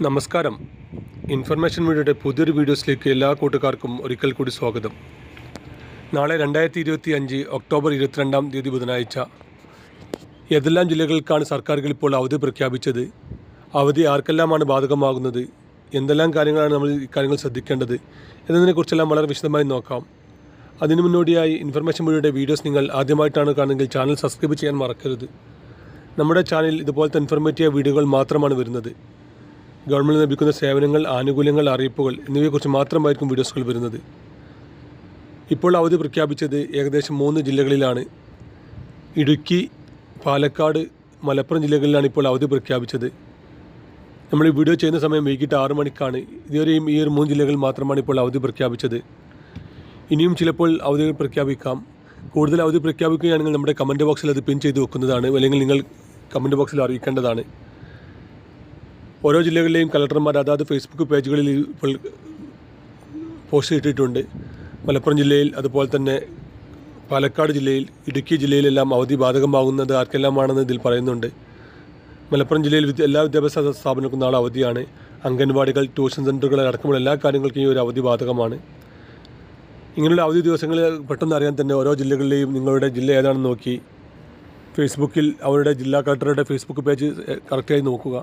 നമസ്കാരം. ഇൻഫർമേഷൻ മീഡിയയുടെ പുതിയൊരു വീഡിയോസിലേക്ക് എല്ലാ കൂട്ടുകാർക്കും ഒരിക്കൽ കൂടി സ്വാഗതം. നാളെ 2025 ഒക്ടോബർ 22 ബുധനാഴ്ച ഏതെല്ലാം ജില്ലകൾക്കാണ് സർക്കാരുകൾ ഇപ്പോൾ അവധി പ്രഖ്യാപിച്ചത്, അവധി ആർക്കെല്ലാമാണ് ബാധകമാകുന്നത്, എന്തെല്ലാം കാര്യങ്ങളാണ് നമ്മൾ ഈ കാര്യങ്ങൾ ശ്രദ്ധിക്കേണ്ടത് എന്നതിനെക്കുറിച്ചെല്ലാം വളരെ വിശദമായി നോക്കാം. അതിനു മുന്നോടിയായി ഇൻഫർമേഷൻ മീഡിയയുടെ വീഡിയോസ് നിങ്ങൾ ആദ്യമായിട്ടാണ് കാണുന്നതെങ്കിൽ ചാനൽ സബ്സ്ക്രൈബ് ചെയ്യാൻ മറക്കരുത്. നമ്മുടെ ചാനലിൽ ഇതുപോലത്തെ ഇൻഫർമേറ്റീവ് വീഡിയോകൾ മാത്രമാണ് വരുന്നത്. ഗവൺമെൻറ് ലഭിക്കുന്ന സേവനങ്ങൾ, ആനുകൂല്യങ്ങൾ, അറിയിപ്പുകൾ എന്നിവയെക്കുറിച്ച് മാത്രമായിരിക്കും വീഡിയോസുകൾ വരുന്നത്. ഇപ്പോൾ അവധി പ്രഖ്യാപിച്ചത് ഏകദേശം 3 ജില്ലകളിലാണ്. ഇടുക്കി, പാലക്കാട്, മലപ്പുറം ജില്ലകളിലാണ് ഇപ്പോൾ അവധി പ്രഖ്യാപിച്ചത്. നമ്മൾ ഈ വീഡിയോ ചെയ്യുന്ന സമയം വൈകിട്ട് 6 മണിക്കാണ്. ഇതുവരെയും ഈ 3 ജില്ലകൾ മാത്രമാണ് ഇപ്പോൾ അവധി പ്രഖ്യാപിച്ചത്. ഇനിയും ചിലപ്പോൾ അവധികൾ പ്രഖ്യാപിക്കാം. കൂടുതൽ അവധി പ്രഖ്യാപിക്കുകയാണെങ്കിൽ നമ്മുടെ കമൻറ്റ് ബോക്സിൽ അത് പിൻ ചെയ്ത് വെക്കുന്നതാണ്, അല്ലെങ്കിൽ നിങ്ങൾ കമൻറ്റ് ബോക്സിൽ അറിയിക്കേണ്ടതാണ്. ഓരോ ജില്ലകളിലെയും കളക്ടർമാർ അതാത് ഫേസ്ബുക്ക് പേജുകളിൽ ഇപ്പോൾ പോസ്റ്റ് ഇട്ടിട്ടുണ്ട്. മലപ്പുറം ജില്ലയിൽ, അതുപോലെ തന്നെ പാലക്കാട് ജില്ലയിൽ, ഇടുക്കി ജില്ലയിലെല്ലാം അവധി ബാധകമാകുന്നത് ആർക്കെല്ലാമാണെന്ന് ഇതിൽ പറയുന്നുണ്ട്. മലപ്പുറം ജില്ലയിൽ എല്ലാ വിദ്യാഭ്യാസ സ്ഥാപനങ്ങൾക്കും നാളെ അവധിയാണ്. അംഗൻവാടികൾ, ട്യൂഷൻ സെൻ്ററുകൾ അടക്കമുള്ള എല്ലാ കാര്യങ്ങൾക്കും ഈ ഒരു അവധി ബാധകമാണ്. ഇങ്ങനെയുള്ള അവധി ദിവസങ്ങൾ പെട്ടെന്ന് അറിയാൻ തന്നെ ഓരോ ജില്ലകളിലെയും നിങ്ങളുടെ ജില്ല ഏതാണെന്ന് നോക്കി ഫേസ്ബുക്കിൽ അവരുടെ ജില്ലാ കളക്ടറുടെ ഫേസ്ബുക്ക് പേജ് കറക്റ്റായി നോക്കുക.